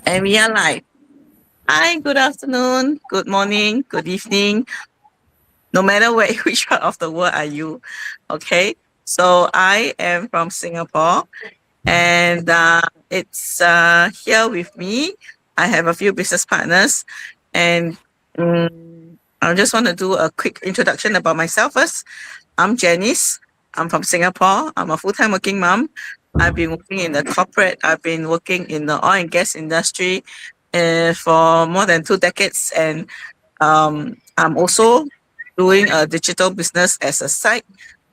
And we are live. Hi, good afternoon, good morning, good evening, no matter where, which part of the world are you. Okay, so I am from Singapore, and it's here with me. I have a few business partners, and I just want to do a quick introduction about myself first. I'm Janice. I'm from Singapore. I'm a full-time working mom. I've been working in the corporate. I've been working in the oil and gas industry for more than 2 decades, and I'm also doing a digital business as a side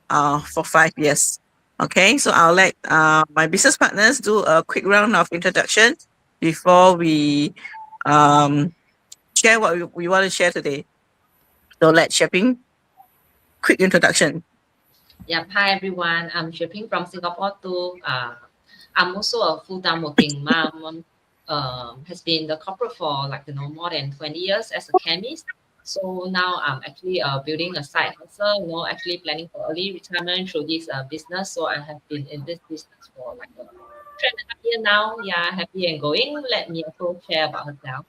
for 5 years. Okay, so I'll let my business partners do a quick round of introduction before we um, share what we want to share today. So let Shopping quick introduction. Yep. Hi everyone. I'm Shipping from Singapore too. I'm also a full-time working mom. Has been in the corporate for more than 20 years as a chemist. So now I'm actually building a side hustle. Actually planning for early retirement through this business. So I have been in this business for 3.5 years now. Yeah, happy and going. Let me also share about herself.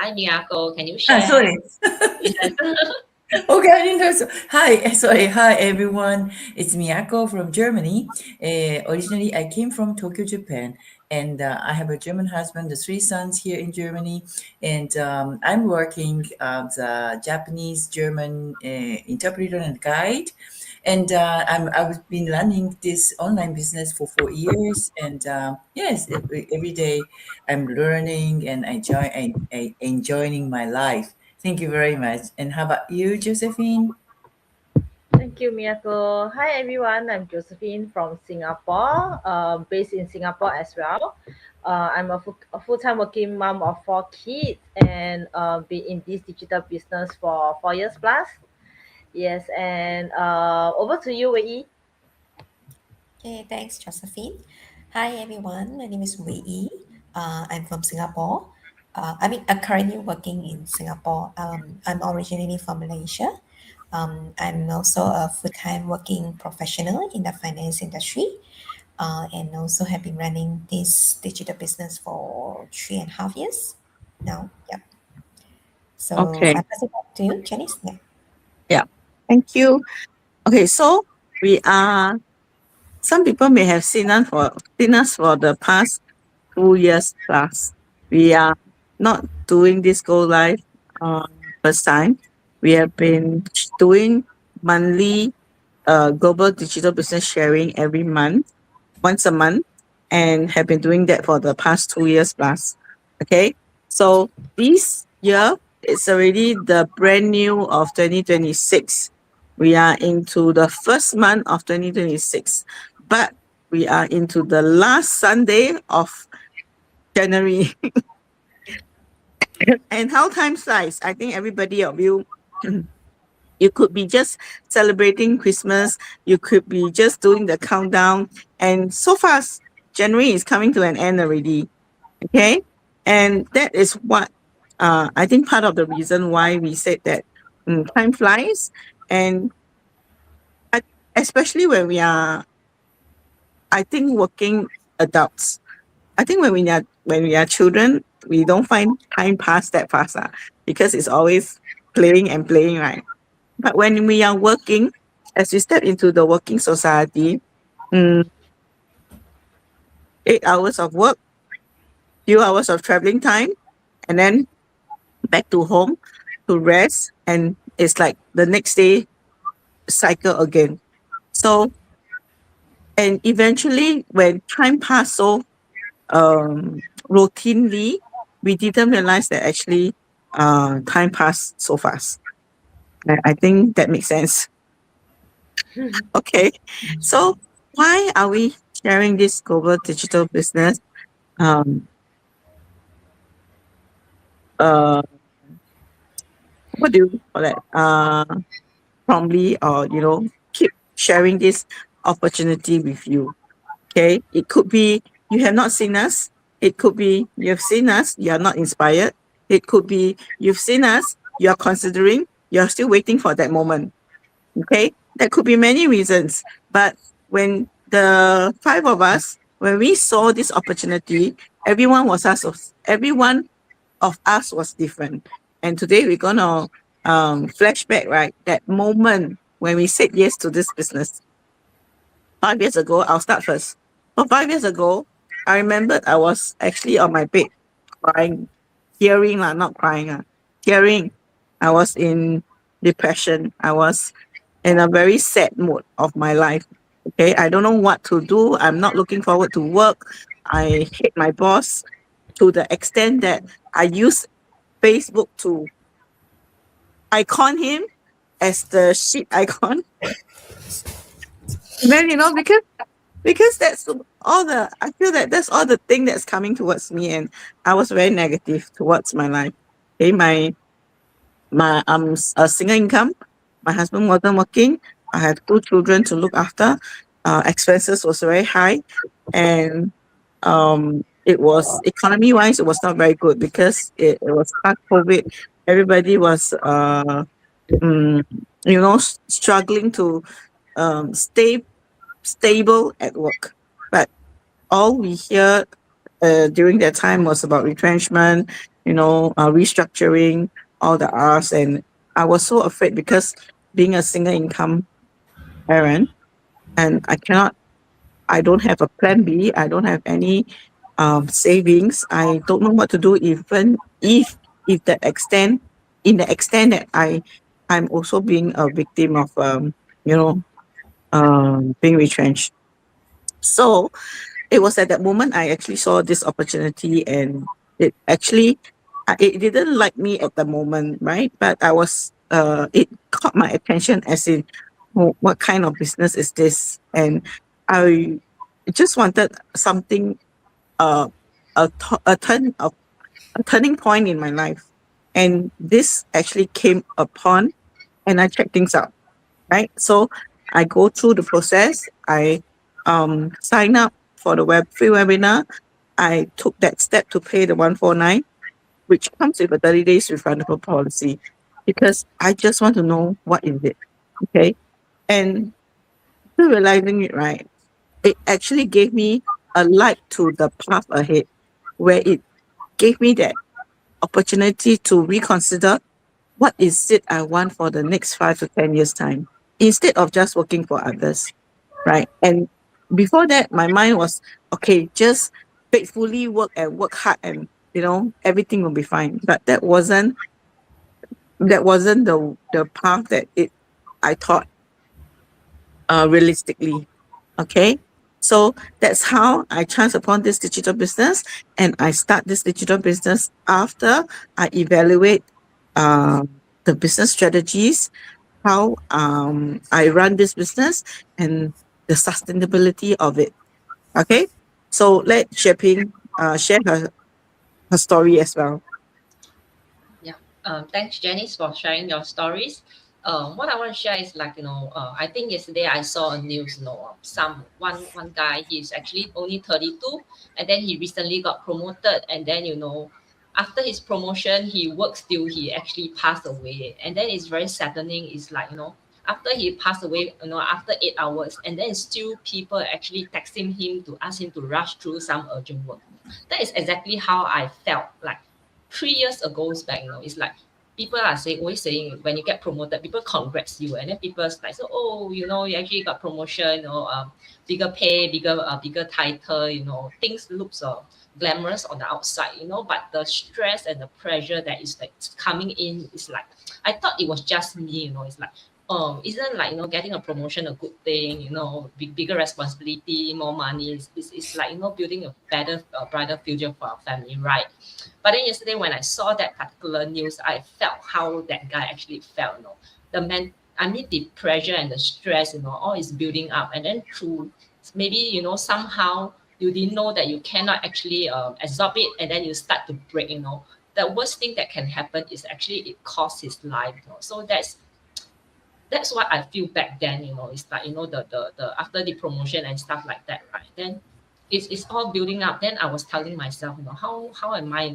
Hi Miyako, can you share? Sorry. Yes. Okay, I didn't know. Hi, sorry. Hi, everyone. It's Miyako from Germany. Originally, I came from Tokyo, Japan, and I have a German husband, the three sons here in Germany, and I'm working as a Japanese German interpreter and guide. And I've been running this online business for 4 years, and yes, every day I'm learning and I enjoying my life. Thank you very much. And how about you, Josephine? Thank you, Miyako. Hi, everyone. I'm Josephine from Singapore, based in Singapore as well. I'm a full-time working mom of 4 kids and been in this digital business for 4 years plus. Yes, and over to you, Wei. Okay, thanks, Josephine. Hi, everyone. My name is Wei Yi. I'm from Singapore. I'm currently working in Singapore. I'm originally from Malaysia. I'm also a full-time working professional in the finance industry, and also have been running this digital business for 3.5 years now. Yep. So Okay, I pass it back to you, Janice. Yeah. yeah, thank you. Okay, so we are. Some people may have seen us for the past 2 years plus. We are not doing this go live first time. We have been doing monthly global digital business sharing every month, once a month, and have been doing that for the past 2 years plus. Okay, so this year it's already the brand new of 2026. We are into the first month of 2026, but we are into the last Sunday of January. And how time flies. I think everybody of you, you could be just celebrating Christmas. You could be just doing the countdown. And so fast, January is coming to an end already. Okay. And that is what I think part of the reason why we said that time flies. And I, especially when we are, I think, working adults. I think when we are children, we don't find time pass that fast because it's always playing and playing, right? But when we are working, as we step into the working society, mm, 8 hours of work, few hours of traveling time, and then back to home to rest, and it's like the next day cycle again. So, and eventually, when time passed so routinely, we didn't realize that actually time passed so fast. I think that makes sense. Okay, so why are we sharing this global digital business? Um, uh, what do you call that? Promptly, or keep sharing this opportunity with you. Okay, it could be you have not seen us. It could be you have seen us. You are not inspired. It could be you've seen us. You are considering. You are still waiting for that moment. Okay, there could be many reasons, but when the five of us, when we saw this opportunity, everyone of us was different. And today we're gonna flashback, right? That moment when we said yes to this business. 5 years ago, I'll start first. So 5 years ago, I remembered I was actually on my bed crying, tearing lah, not crying tearing. I was in depression. I was in a very sad mood of my life. Okay, I don't know what to do. I'm not looking forward to work. I hate my boss to the extent that I use Facebook to icon him as the shit icon. And then because that's all the I feel that that's all the thing that's coming towards me, and I was very negative towards my life. Okay, my a single income. My husband wasn't working. I had two children to look after. Expenses was very high, and it was economy wise, it was not very good because it was past COVID. Everybody was mm, struggling to stay stable at work. But all we hear during that time was about retrenchment, restructuring, all the R's. And I was so afraid because being a single income parent, and I don't have a plan B, I don't have any savings. I don't know what to do, even if that extent, in the extent that I'm also being a victim of being retrenched. So it was at that moment I actually saw this opportunity, and it actually it didn't like me at the moment, right? But it caught my attention as in, "Oh, what kind of business is this?" And I just wanted something, uh a turning point in my life. And this actually came upon, and I checked things out, right? So I go through the process. I sign up for the free webinar. I took that step to pay the 149, which comes with a 30 days refundable policy, because I just want to know what is it. Okay. And after realizing it, right, it actually gave me a light to the path ahead, where it gave me that opportunity to reconsider what is it I want for the next 5 to 10 years time, instead of just working for others, right? And before that, my mind was, okay, just faithfully work and work hard, and everything will be fine. But that wasn't the path that it I thought realistically. Okay. So that's how I chanced upon this digital business, and I start this digital business after I evaluate the business strategies, how I run this business, and the sustainability of it. Okay. So let Sheping share her story as well. Yeah. Thanks, Janice, for sharing your stories. What I want to share is like I think yesterday I saw a news. Some one guy, he's actually only 32, and then he recently got promoted, and then after his promotion, he works till he actually passed away, and then it's very saddening. It's like after he passed away, after 8 hours, and then still people actually texting him to ask him to rush through some urgent work. That is exactly how I felt like 3 years ago back. It's like people are always saying when you get promoted, people congrats you, and then people's like, so oh, you actually got promotion, bigger pay, bigger title, things looks glamorous on the outside, but the stress and the pressure that is like coming in is like, I thought it was just me, it's like, isn't like getting a promotion a good thing, bigger responsibility, more money, it's like building a better, brighter future for our family, right? But then yesterday when I saw that particular news, I felt how that guy actually felt, I mean the pressure and the stress, all is building up, and then through maybe somehow you didn't know that you cannot actually absorb it, and then you start to break. The worst thing that can happen is actually it costs his life. So that's what I feel back then. It's like the after the promotion and stuff like that, right? Then it's all building up. Then I was telling myself, how am I,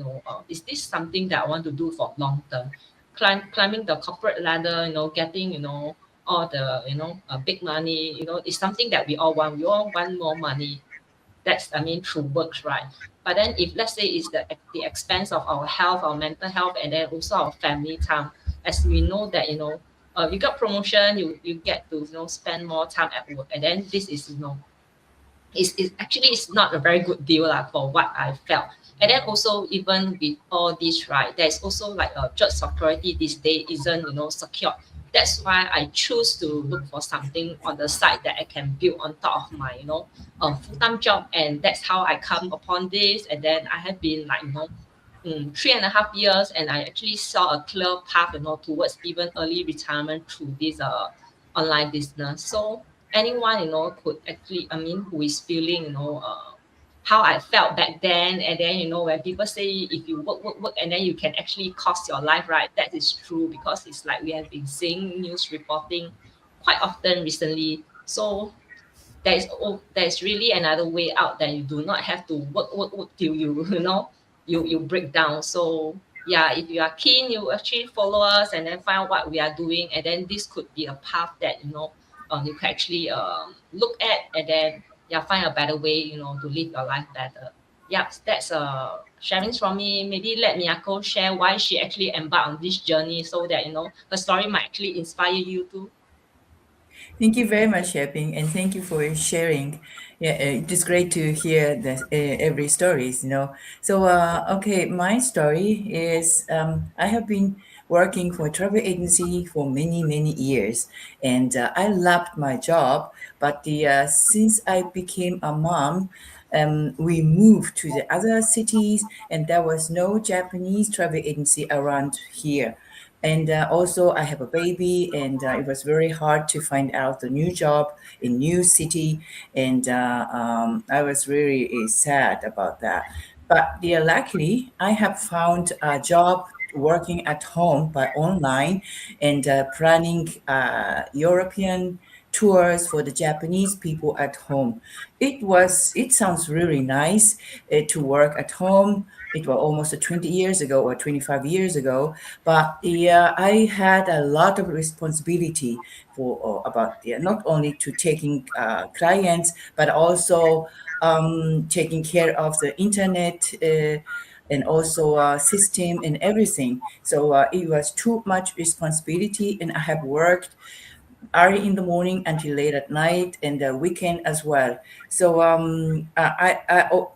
is this something that I want to do for long term? Climbing the corporate ladder, getting all the big money. It's something that we all want. We all want more money. That's, I mean, through works, right? But then if let's say it's the expense of our health, our mental health, and then also our family time, as we know that you got promotion, you get to spend more time at work, and then this is it's actually it's not a very good deal lah for what I felt. And then also even with all this, right, there's also like a job security this day isn't secure. That's why I choose to look for something on the side that I can build on top of my full-time job, and that's how I come upon this. And then I have been like 3.5 years, and I actually saw a clear path towards even early retirement through this online business. So anyone could actually, I mean, who is feeling how I felt back then, and then when people say if you work and then you can actually cost your life, right? That is true, because it's like we have been seeing news reporting quite often recently. So there's really another way out, that you do not have to work till you you break down. So yeah, if you are keen, you actually follow us and then find out what we are doing, and then this could be a path that you can actually look at, and then yeah, find a better way to live your life better. Yeah, that's sharing from me. Maybe let Miyako share why she actually embarked on this journey, so that her story might actually inspire you too. Thank you very much, Sheping, and thank you for sharing. Yeah, it is great to hear the every stories. So, okay, my story is I have been working for a travel agency for many years, and I loved my job. But since I became a mom, we moved to the other cities, and there was no Japanese travel agency around here. And also, I have a baby, and it was very hard to find out the new job in new city, and I was really sad about that. But luckily, I have found a job working at home by online and planning European tours for the Japanese people at home. It sounds really nice to work at home. It was almost 20 years ago or 25 years ago, but yeah, I had a lot of responsibility for about not only to taking clients, but also taking care of the internet and also system and everything. So it was too much responsibility, and I have worked early in the morning until late at night and the weekend as well. So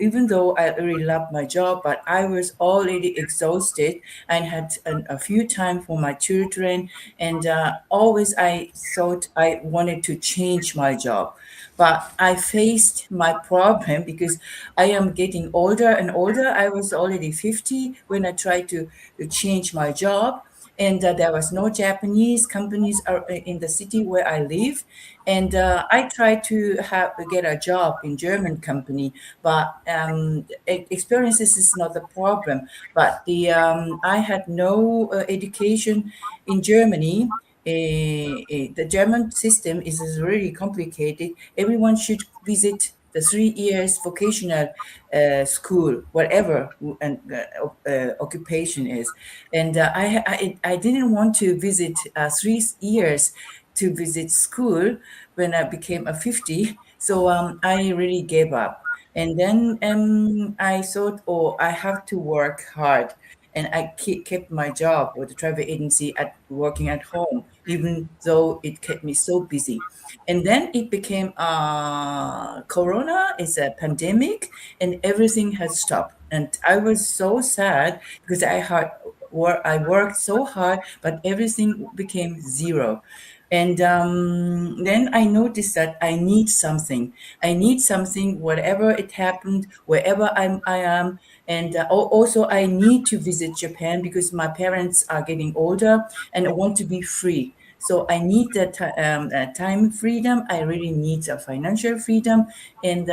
even though I really loved my job, but I was already exhausted and had a few time for my children, and always I thought I wanted to change my job. But I faced my problem because I am getting older and older. I was already 50 when I tried to change my job, and there was no Japanese companies in the city where I live. And I tried to get a job in German company, but experiences is not the problem. But I had no education in Germany. The German system is really complicated. Everyone should visit the 3 years vocational school, whatever and occupation is. And I didn't want to visit 3 years to visit school when I became a 50. So I really gave up. And then I thought, oh, I have to work hard. And I kept my job with the travel agency at working at home, even though it kept me so busy. And then it became Corona is a pandemic, and everything has stopped. And I was so sad because I worked so hard, but everything became zero. And then I noticed that I need something. I need something, whatever it happened, wherever I am. And also, I need to visit Japan because my parents are getting older and I want to be free. So I need that time freedom. I really need a financial freedom and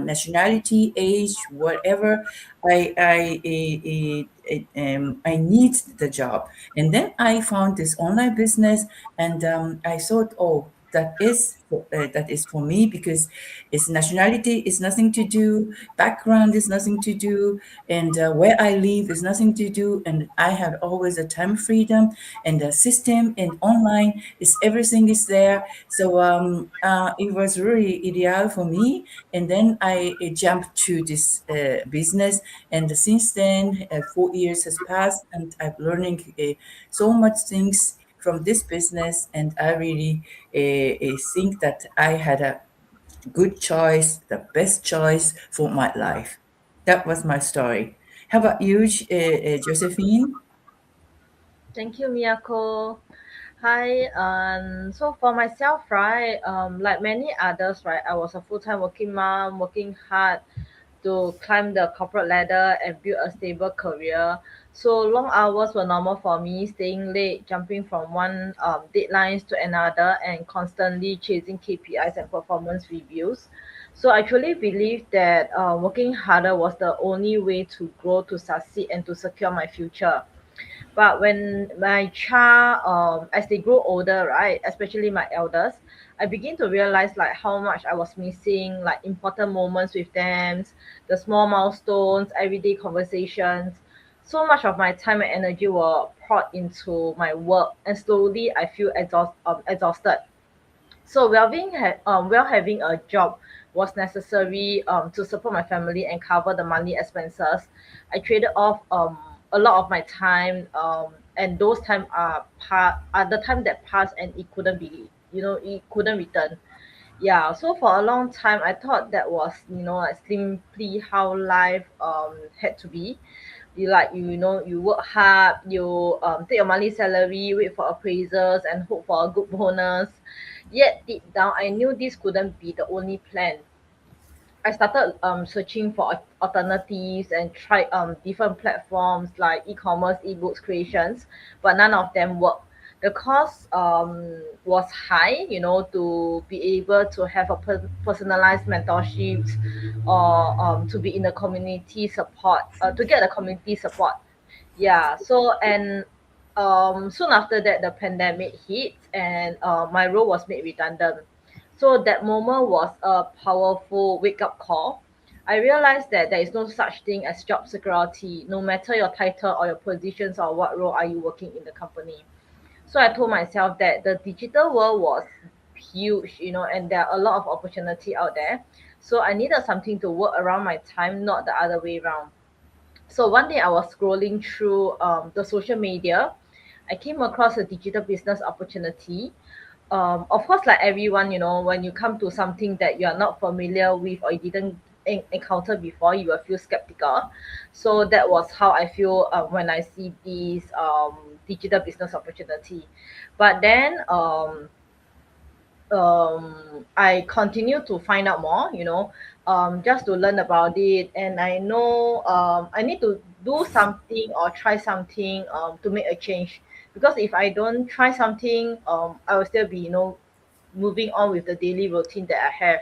nationality, age, whatever. I need the job. And then I found this online business, and I thought, oh, that is for me, because it's nationality is nothing to do, background is nothing to do, and where I live is nothing to do, and I have always a time freedom, and the system and online is everything is there. So it was really ideal for me, and then I jumped to this business, and since then 4 years has passed, and I'm learning so much things from this business, and I really think that I had a good choice, the best choice for my life. That was my story. How about you, Josephine? Thank you, Miyako. Hi, so for myself, right, like many others, right, I was a full-time working mom, working hard to climb the corporate ladder and build a stable career. So long hours were normal for me, staying late, jumping from one deadlines to another, and constantly chasing KPIs and performance reviews. So I truly believe that working harder was the only way to grow, to succeed, and to secure my future. But when my child, as they grow older, right, especially my eldest, I begin to realize like how much I was missing, like important moments with them, the small milestones, everyday conversations. So much of my time and energy were poured into my work, and slowly I feel exhausted. So well having a job was necessary to support my family and cover the monthly expenses. I traded off a lot of my time, and those time are the time that passed, and it couldn't be, it couldn't return. Yeah, so for a long time I thought that was, like simply how life had to be. You work hard, you take your monthly salary, wait for appraisals, and hope for a good bonus. Yet deep down I knew this couldn't be the only plan. I started searching for alternatives and tried different platforms like e-commerce, ebooks creations, but none of them worked. The cost was high, to be able to have a personalized mentorships, or to be in the community support, to get the community support. Yeah, so and soon after that the pandemic hit, and my role was made redundant. So that moment was a powerful wake up call. I realized that there is no such thing as job security, no matter your title or your positions or what role are you working in the company. So I told myself that the digital world was huge, and there are a lot of opportunity out there. So I needed something to work around my time, not the other way around. So one day I was scrolling through the social media. I came across a digital business opportunity. Of course, like everyone, when you come to something that you are not familiar with or you didn't encounter before, you will feel skeptical. So that was how I feel when I see this digital business opportunity. But then I continue to find out more, just to learn about it. And I know I need to do something or try something to make a change. Because if I don't try something, I will still be, moving on with the daily routine that I have.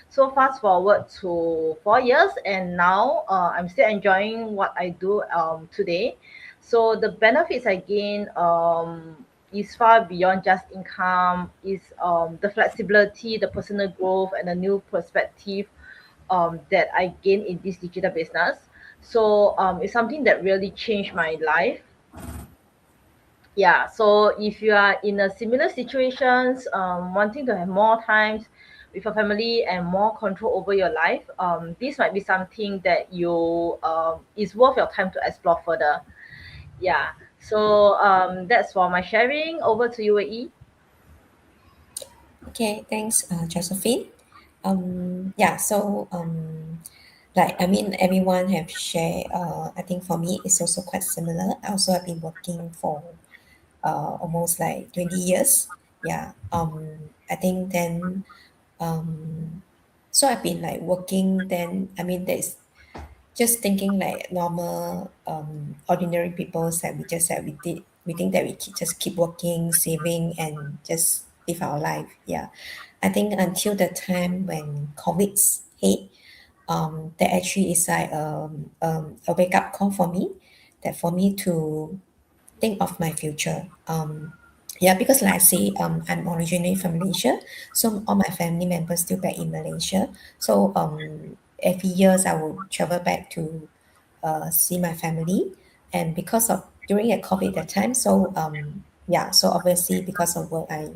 So fast forward to 4 years, and now I'm still enjoying what I do today. So the benefits I gain is far beyond just income. Is the flexibility, the personal growth, and the new perspective that I gain in this digital business. So it's something that really changed my life. Yeah, so if you are in a similar situations, wanting to have more times with your family and more control over your life, this might be something that you is worth your time to explore further. Yeah, so that's for my sharing. Over to you, AE. Okay, thanks, Josephine. Yeah, so like I mean, everyone have shared. I think for me, it's also quite similar. I also have been working for almost like 20 years. Yeah. I think then so I've been like working. Then I mean, there's just thinking like normal ordinary people that we think that just keep working, saving, and just live our life. Yeah, I think until the time when COVID hit, that actually is like a wake up call for me, that for me to think of my future. Yeah, because like I say, I'm originally from Malaysia, so all my family members still back in Malaysia. So every years I will travel back to see my family, and because of during a COVID that time, so yeah, so obviously because of work I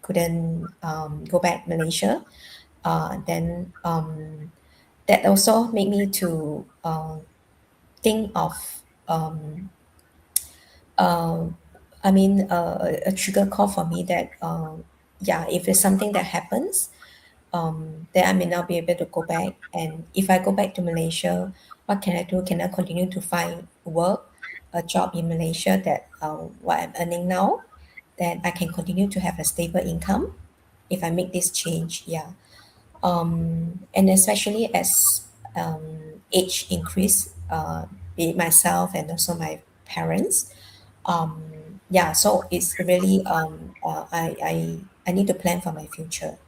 couldn't go back Malaysia. Then that also made me to think of um, uh, a trigger call for me that yeah, if it's something that happens, then I may not be able to go back. And if I go back to Malaysia, what can I do? Can I continue to find work, a job in Malaysia that what I'm earning now, that I can continue to have a stable income if I make this change? Yeah. And especially as age increase, be it myself and also my parents, yeah, so it's really I need to plan for my future,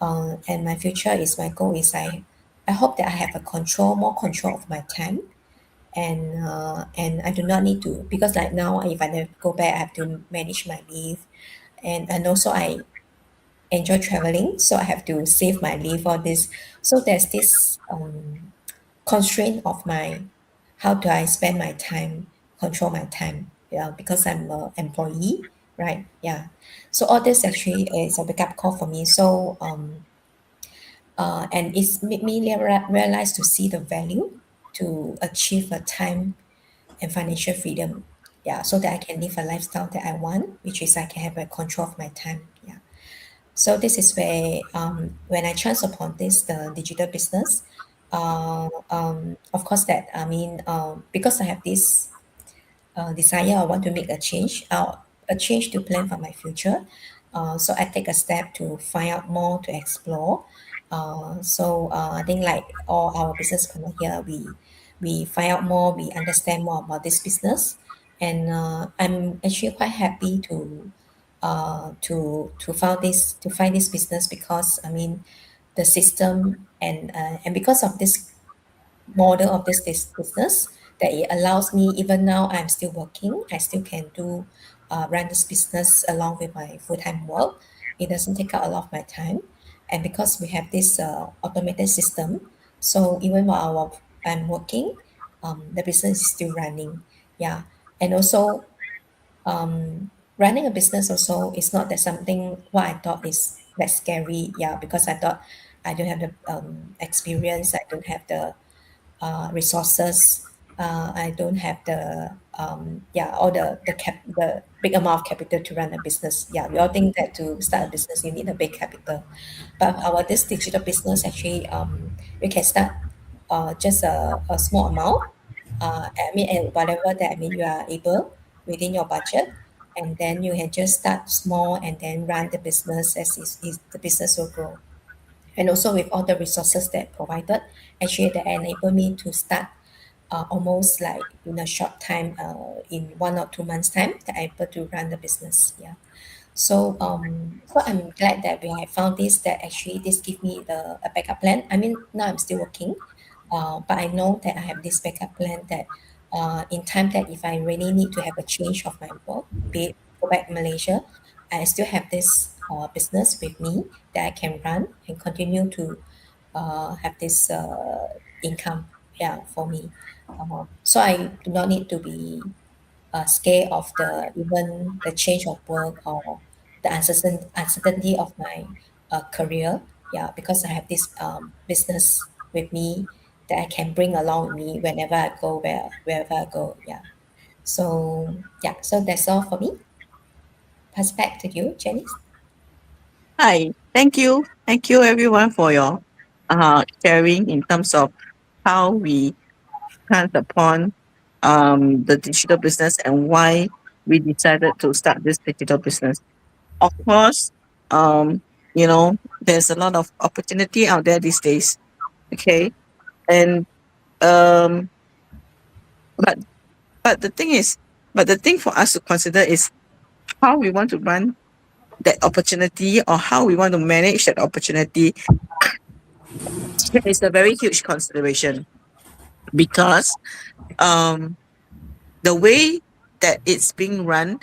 and my future is my goal is I hope that I have a more control of my time, and I do not need to, because like now if I never go back I have to manage my leave, and also I enjoy traveling, so I have to save my leave for this. So there's this constraint of my how do I spend my time, control my time. Yeah, because I'm an employee, right? Yeah. So all this actually is a wake up call for me. So and it's made me realize to see the value to achieve a time and financial freedom. Yeah, so that I can live a lifestyle that I want, which is I can have a control of my time. Yeah. So this is where when I chance upon this the digital business, of course that I mean because I have this desire, I want to make a change to plan for my future. So I take a step to find out more, to explore. I think like all our business partner here, we find out more, we understand more about this business, and I'm actually quite happy to find this business, because I mean the system and because of this model of this business, that it allows me, even now I'm still working, I still can do run this business along with my full-time work. It doesn't take up a lot of my time, and because we have this automated system, so even while I'm working, the business is still running. Yeah. And also running a business also is not that something what I thought is that scary. Yeah, because I thought I don't have the experience, I don't have the resources. I don't have the yeah, all the big amount of capital to run a business. Yeah, we all think that to start a business you need a big capital, but our this digital business actually you can start just a small amount. I mean, and whatever that I mean you are able within your budget, and then you can just start small and then run the business as is the business will grow. And also with all the resources that provided, actually that enable me to start almost like in a short time, in 1 or 2 months time, that I'm able to run the business. Yeah. So I'm glad that we have found this, that actually this give me a backup plan. I mean, now I'm still working, but I know that I have this backup plan that in time that if I really need to have a change of my work, be it go back Malaysia, I still have this business with me that I can run and continue to have this income, yeah, for me. So I do not need to be scared of the even the change of work or the uncertainty of my career. Yeah, because I have this business with me that I can bring along with me whenever I go, wherever I go. Yeah. So yeah, so that's all for me. Pass back to you, Janice. Hi, thank you everyone for your sharing in terms of how we planned upon the digital business and why we decided to start this digital business. Of course, um, there's a lot of opportunity out there these days. Okay, and um, but but the thing is, but the thing for us to consider is how we want to run that opportunity or how we want to manage that opportunity is a very huge consideration because um, the way that it's being run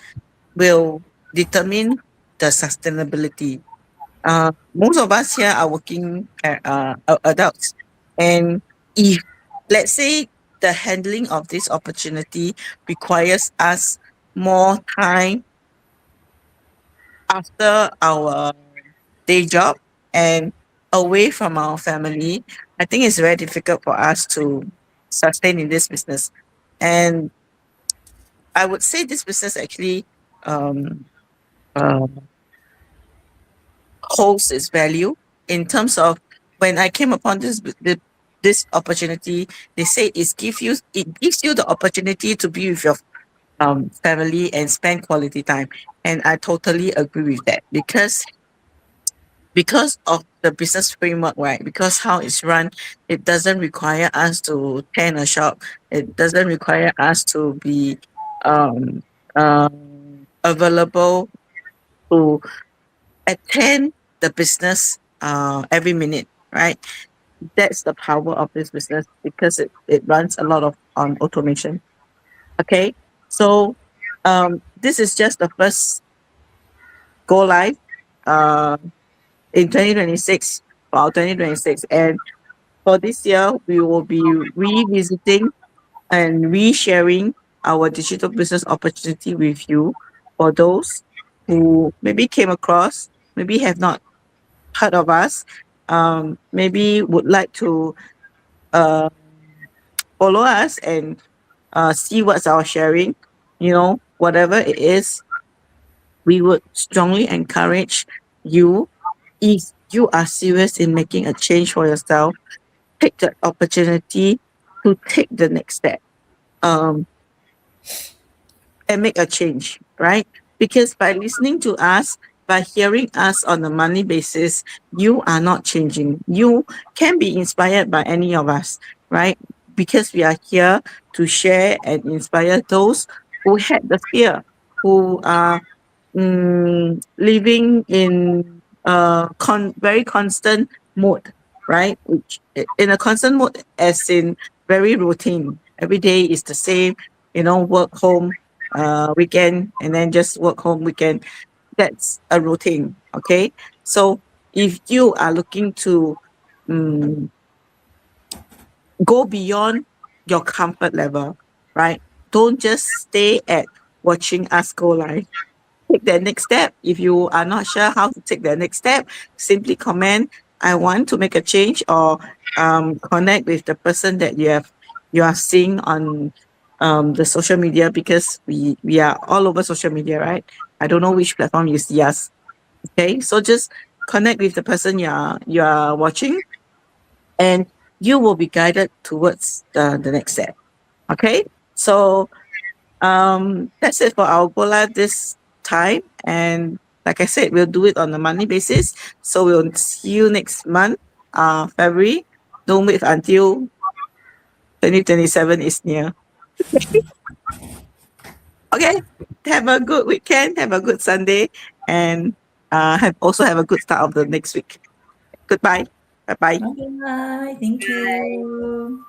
will determine the sustainability. Most of us here are working adults, and if let's say the handling of this opportunity requires us more time after our day job and away from our family, I think it's very difficult for us to sustain in this business. And I would say this business actually um, uh, holds its value in terms of when I came upon this opportunity, they say it gives you the opportunity to be with your family and spend quality time. And I totally agree with that because of the business framework, right? Because how it's run, it doesn't require us to tend a shop. It doesn't require us to be um, available to attend the business every minute, right? That's the power of this business because it runs a lot of automation. Okay. So this is just the first go live uh, in 2026 for our 2026. And for this year, we will be revisiting and resharing our digital business opportunity with you for those who maybe came across, maybe have not heard of us, maybe would like to uh, follow us and see what's our sharing, whatever it is, we would strongly encourage you if you are serious in making a change for yourself, take the opportunity to take the next step. Um, and make a change, right? Because by listening to us, by hearing us on a money basis, you are not changing. You can be inspired by any of us, right? Because we are here to share and inspire those who had the fear, who are living in a very constant mode, right? Which in a constant mode, as in very routine. Every day is the same, work home, weekend, and then just work home weekend. That's a routine. Okay. So if you are looking to um, go beyond your comfort level, right? Don't just stay at watching us go live, take the next step. If you are not sure how to take the next step, simply comment, I want to make a change, or connect with the person that you are seeing on the social media, because we are all over social media, right? I don't know which platform you see us. Okay. So just connect with the person you are watching, and you will be guided towards the next step. Okay. So that's it for our Gola this time. And like I said, we'll do it on a monthly basis. So we'll see you next month, February. Don't wait until 2027 is near. Okay. Have a good weekend. Have a good Sunday. And have a good start of the next week. Goodbye. Bye bye. Bye. Thank Bye. you.